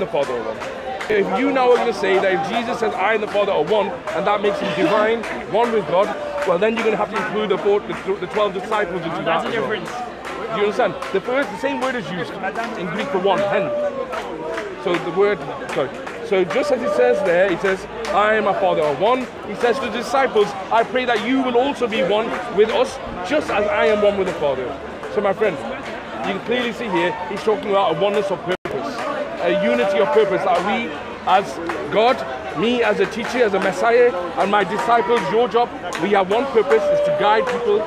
and the Father are one. If you now are going to say that if Jesus says I and the Father are one, and that makes him divine, one with God, well then you're going to have to include the 12 disciples into that. That's the difference. Do you understand? The same word is used in Greek for one, hen. So the word, sorry. So just as it says there, he says, I and my Father are one. He says to the disciples, I pray that you will also be one with us, just as I am one with the Father. So my friend, you can clearly see here, he's talking about a oneness of purpose, a unity of purpose, that we as God, me as a teacher, as a Messiah, and my disciples, your job, we have one purpose, is to guide people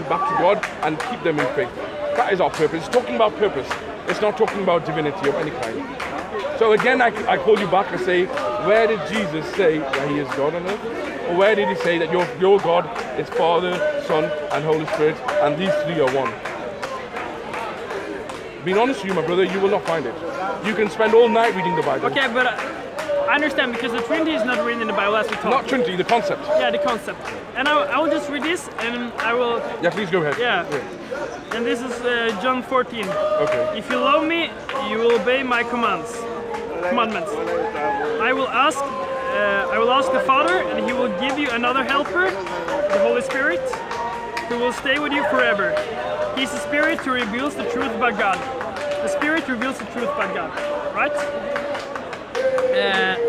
back to God and keep them in faith. That is our purpose. It's talking about purpose. It's not talking about divinity of any kind. So again, I call you back and say, where did Jesus say that he is God on earth? Or where did he say that your God is Father, Son, and Holy Spirit, and these three are one? Being honest with you, my brother, you will not find it. You can spend all night reading the Bible. Okay, but I understand, because the Trinity is not written in the Bible as we talk. Not Trinity, the concept. Yeah, the concept. And I will just read this, and I will... Yeah, please go ahead. Yeah. And this is John 14. Okay. If you love me, you will obey my commandments. I will ask the Father, and he will give you another helper, the Holy Spirit, who will stay with you forever. He's the Spirit who reveals the truth about God. The Spirit reveals the truth about God, right?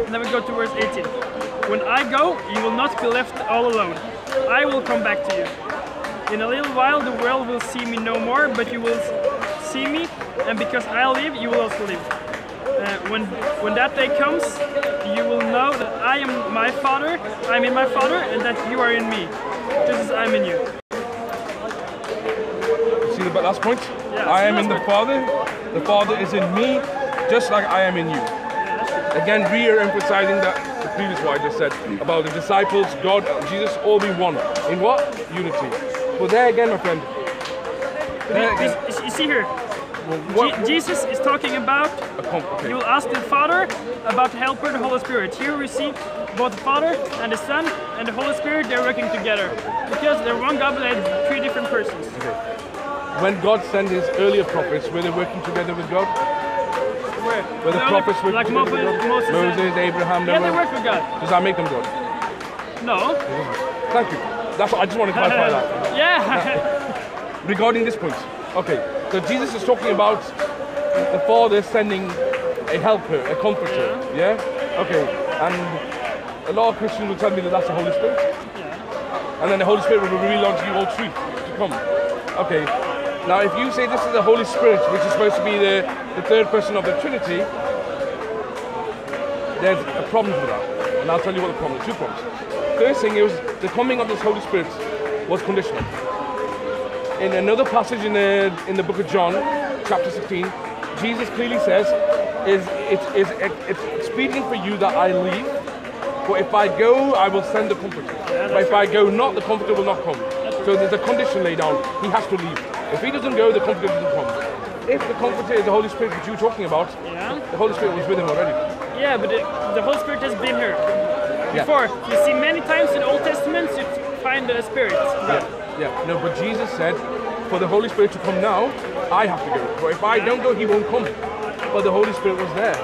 Then we go to verse 18. When I go, you will not be left all alone. I will come back to you. In a little while the world will see me no more, but you will see me, and because I live, you will also live. When that day comes, you will know that I am in my Father, and that you are in me, just as I am in you. See the last point? Yeah, I am in the Father is in me, just like I am in you. Again, re-emphasizing that the previous what I just said about the disciples, God, Jesus, all be one. In what? Unity. Well, there again, my friend. You see here, Jesus is talking about, you will ask the Father about the Helper, the Holy Spirit. Here we see both the Father and the Son and the Holy Spirit, they're working together. Because they're one God, but they're three different persons. Okay. When God sent his earlier prophets, were they working together with God? Where the prophets were like Moses, Abraham, yeah, they work with God. Does that make them God? No. Thank you. That's what I just want to clarify that. Yeah. Regarding this point, okay. So Jesus is talking about the Father sending a helper, a comforter. Yeah. Okay. And a lot of Christians will tell me that that's the Holy Spirit. Yeah. And then the Holy Spirit will reveal unto you all truth to come. Okay. Now, if you say this is the Holy Spirit, which is supposed to be the third person of the Trinity, there's a problem with that. And I'll tell you what the problem is. Two problems. First thing is, the coming of this Holy Spirit was conditional. In another passage in the book of John, chapter 16, Jesus clearly says, it's expedient for you that I leave, for if I go, I will send the Comforter. But if I go not, the Comforter will not come. So there's a condition laid down. He has to leave. If he doesn't go, the Comforter doesn't come. If the Comforter is the Holy Spirit which you were talking about, the Holy Spirit was with him already. Yeah, but the Holy Spirit has been here before. You see many times in the Old Testament you find the Spirit. No, but Jesus said, for the Holy Spirit to come now, I have to go. But if I don't go, he won't come. But the Holy Spirit was there.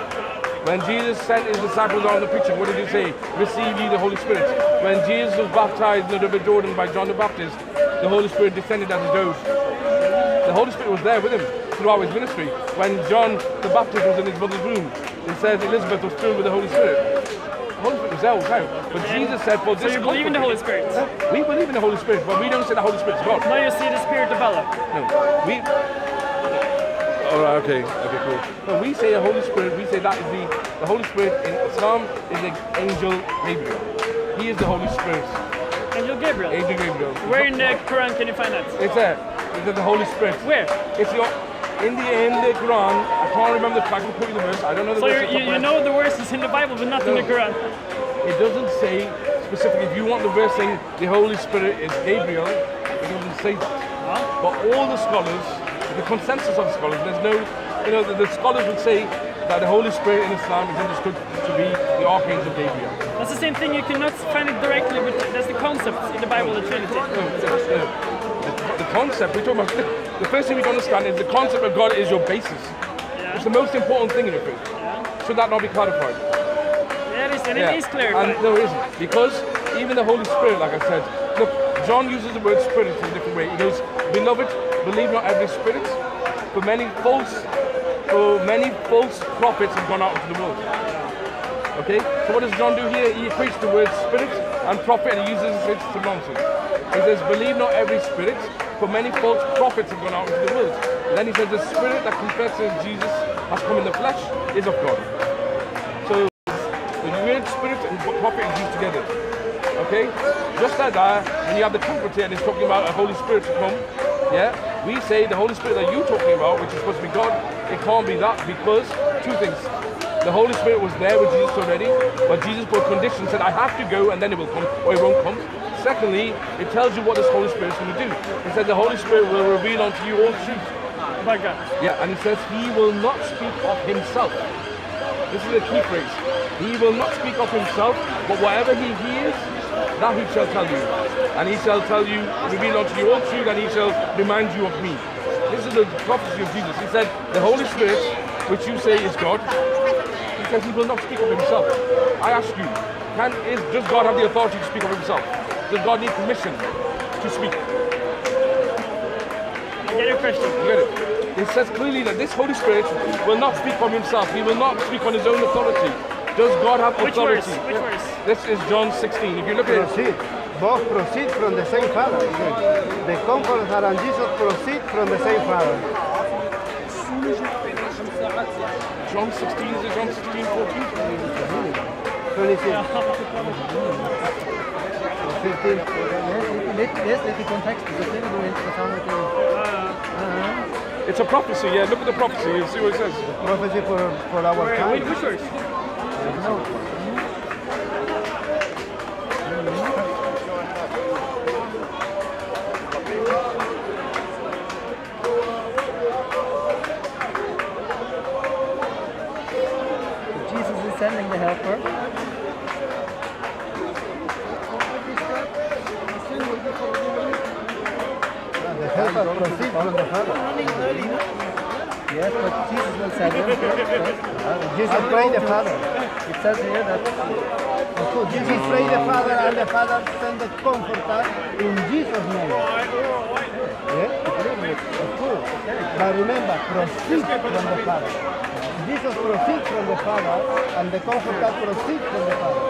When Jesus sent his disciples out on the preaching, what did he say? Receive ye the Holy Spirit. When Jesus was baptized in the river Jordan by John the Baptist, the Holy Spirit descended as a dove. The Holy Spirit was there with him throughout his ministry. When John the Baptist was in his mother's womb, it says Elizabeth was filled with the Holy Spirit. The Holy Spirit was there all the time. But Jesus said, for this... So you believe in the Holy Spirit? We believe in the Holy Spirit, but we don't say the Holy Spirit is God. No, you see the Spirit develop. No, we... Alright, okay, cool. No, we say the Holy Spirit, we say that is the Holy Spirit in Islam is the angel Gabriel. He is the Holy Spirit. Angel Gabriel? Angel Gabriel. Where in the Quran can you find that? It's there. It's the Holy Spirit. Where? It's in the Quran. I can't remember the I can put you the verse. I don't know the verse. So you know the verses in the Bible, but not in the Quran. It doesn't say specifically. If you want the verse saying the Holy Spirit is Gabriel, it doesn't say that. Huh? But all the scholars, the consensus of the scholars, there's no, the scholars would say that the Holy Spirit in Islam is understood to be the Archangel Gabriel. That's the same thing. You cannot find it directly, but that's the concept in the Bible, the Trinity. The concept, we're talking about, the first thing we can understand is the concept of God is your basis. Yeah. It's the most important thing in your faith. Yeah. should that not be clarified? Yeah, it is clear. And no, it isn't. Because even the Holy Spirit, like I said, look, John uses the word spirit in a different way. He goes, beloved, believe not every spirit, for many false prophets have gone out into the world. Okay? So what does John do here? He equates the word spirit and prophet and he uses it to nonsense. He says, believe not every spirit, for many false prophets have gone out into the world. And then he says, the spirit that confesses Jesus has come in the flesh is of God. So the word spirit and prophet is used together. Okay? Just like that, when you have the comforter and it's talking about a Holy Spirit to come, yeah, we say the Holy Spirit that you're talking about, which is supposed to be God, it can't be that because two things. The Holy Spirit was there with Jesus already, but Jesus put conditions, said, I have to go and then it will come, or it won't come. Secondly, it tells you what this Holy Spirit is going to do. It said the Holy Spirit will reveal unto you all truth. My God. Yeah, and it says he will not speak of himself. This is the key phrase. He will not speak of himself, but whatever he hears, that he shall tell you. And he shall tell you, reveal unto you all truth, and he shall remind you of me. This is the prophecy of Jesus. He said, the Holy Spirit, which you say is God, he says he will not speak of himself. I ask you, does God have the authority to speak of himself? Does God need permission to speak? I get your question. You get it? It says clearly that this Holy Spirit will not speak from himself. He will not speak on his own authority. Does God have authority? Which verse? This is John 16. If you look at it. Both proceed from the same Father. The Comforter and Jesus proceed from the same Father. John 16, is it John 16, 14? 26. 15. Läs lite kontext så blir det då intressant. It's a prophecy, yeah. Look at the prophecy. You see what it says. Prophecy for our time. Wait, which verse? Jesus is sending the helper. The helper proceeds from the Father. Yes, but Jesus will send him. Jesus prayed the Father. It says here that Jesus prayed the Father and the Father sent the Comforter in Jesus' name. Yeah? Of course. But remember, proceed from the Father. Jesus proceeds from the Father and the Comforter proceeds from the Father.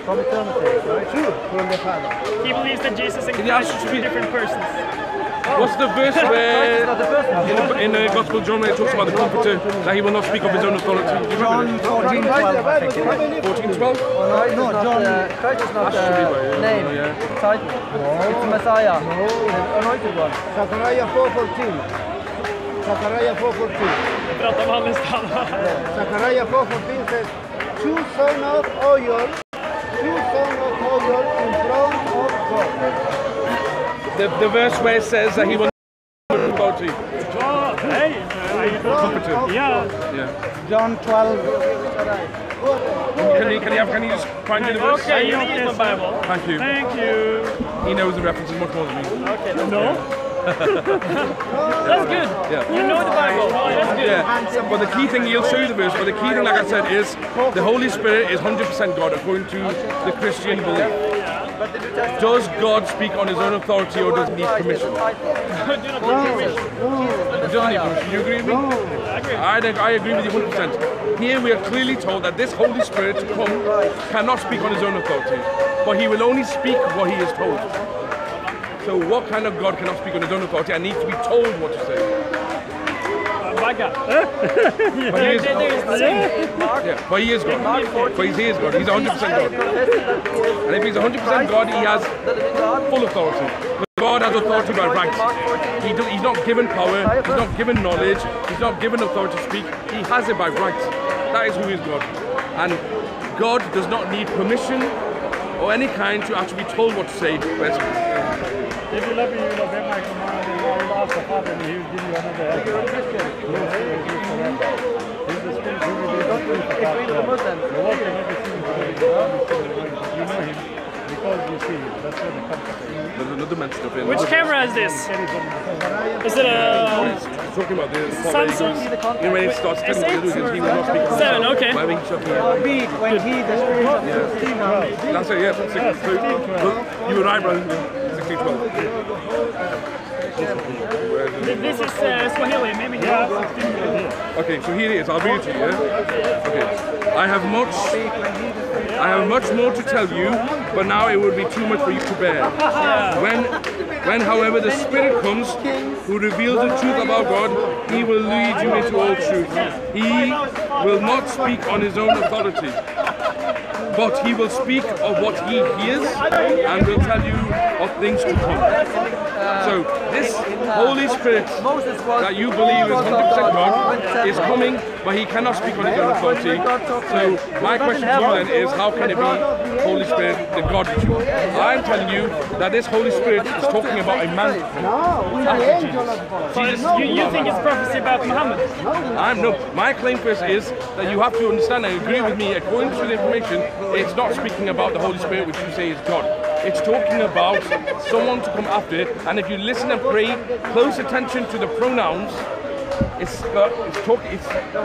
From eternity, right? True, from the Father. He believes that Jesus and Christ are two different persons. What's the verse where in the Gospel of John where it talks about the Comforter that he will not speak of his own authority? John 14:12, I think. 14:12? No, John. Christ is not the name, title. It's the Messiah, the anointed one. Zechariah 4:14. Zechariah 4:14. Pratar om han nästan. Zechariah 4:14 says, two sons of oil in front of God. The verse where it says that he will not speak of authority. Oh, hey. Comforter. Yeah. Yeah. John 12. Can you just find me the verse? Okay, you need the Bible. Thank you. Thank you. He knows the references much more than me. Okay, no. That's good. Yeah. You know the Bible. That's good. Yeah, but the key thing, he'll show you the verse, but the key thing, like I said, is the Holy Spirit is 100% God according to the Christian belief. Does God speak on his own authority or does he need permission? He doesn't need permission. You agree with me? I agree with you 100%. Here we are clearly told that this Holy Spirit to come cannot speak on his own authority, but he will only speak what he is told. So what kind of God cannot speak on his own authority and needs to be told what to say? My God. But he is God. Yeah, but he is God. But he is God. He's 100% God. And if he's 100% God, he has full authority. But God has authority by right. He's not given power, he's not given knowledge, he's not given authority to speak. He has it by right. That is who is God. And God does not need permission or any kind to actually be told what to say. If you love me, you will obey my command, and I will ask the Father, and he will give you another helper. You're a Christian. He's the Spirit who will be not with the Father. You walk in every single day. You know him. because you see, that's where the comfort is. Another man stuff in. Which camera is this? Is it a He's talking about the Samsung? You know, when it starts telling you to do it, he will not speak on 7, okay. Why will he shut me It will up? be when he, the Spirit of truth, That's it, yeah. 16, well, you and I, brother. 16, 12. This is Swahili, maybe. Yeah, Okay, so here it is. I'll read it to you. Yeah? Okay. I have much more to tell you, but now it would be too much for you to bear. When, however, the Spirit comes, who reveals the truth about God, He will lead you into all truth. He will not speak on His own authority, but He will speak of what He hears and will tell you of things to come. So this Holy Spirit that you believe is 100% God is coming, but He cannot speak on His own authority. So my question to you then is, how can it be Holy Spirit, the God that you are? I'm telling you that this Holy Spirit is talking about a man. You think it's prophecy about Muhammad? My claim first is that you have to understand and agree with me, according to the information, it's not speaking about the Holy Spirit, which you say is God. It's talking about someone to come after it, and if you listen and pay close attention to the pronouns, it's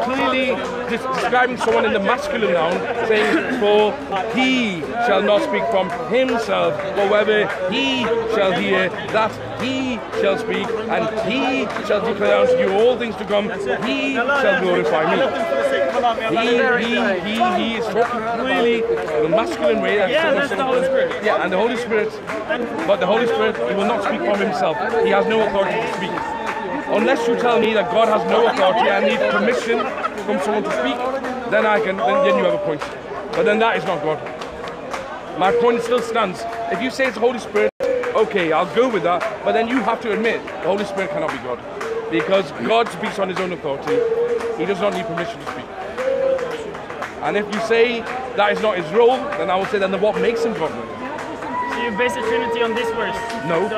clearly describing someone in the masculine noun, saying, for he shall not speak from himself, but whether he shall hear, that he shall speak, and he shall declare unto you all things to come, he shall glorify me. He is talking clearly in the masculine way. That's the Holy Spirit. Yeah, and the Holy Spirit, but the Holy Spirit, He will not speak from Himself. He has no authority to speak. Unless you tell me that God has no authority and need permission from someone to speak, then you have a point. But then that is not God. My point still stands. If you say it's the Holy Spirit, okay, I'll go with that, but then you have to admit the Holy Spirit cannot be God. Because God speaks on His own authority. He does not need permission to speak. And if you say that is not His role, then I will say then what makes Him God? So you base the Trinity on this verse? No.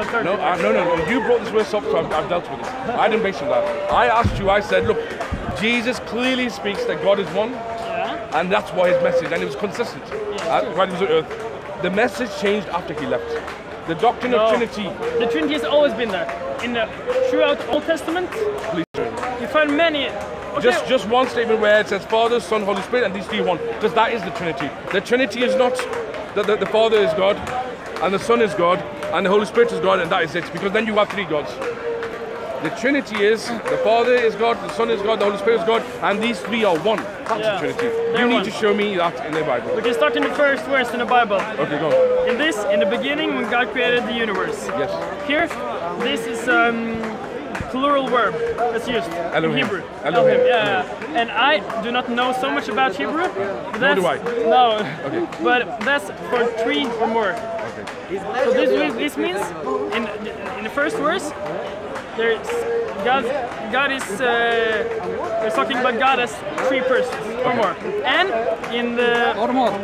You brought this verse up, so I've dealt with it. I didn't base it on that. I asked you, I said, look, Jesus clearly speaks that God is one, and that's why His message, and it was consistent while He was on earth. The message changed after He left. The doctrine of Trinity. The Trinity has always been there. Throughout the Old Testament, Please. you find many. Okay. Just one statement where it says Father, Son, Holy Spirit, and these three one, because that is the Trinity. The Trinity is not that the Father is God, and the Son is God, and the Holy Spirit is God, and that is it. Because then you have three gods. The Trinity is the Father is God, the Son is God, the Holy Spirit is God, and these three are one. That's the Trinity. You need to show me that in the Bible. We can start in the first verse in the Bible. Okay, go on. In the beginning, when God created the universe. Yes. Here, this is plural verb that's used Elohim. in Hebrew. Elohim. Yeah. And I do not know so much about Hebrew. Nor do I. No. Okay. But that's for three or more. Okay. So this means in the first verse, there's God is we're talking about God as three persons or more. And in the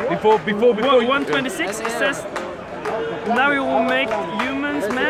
Before 126 it says, now we will make humans man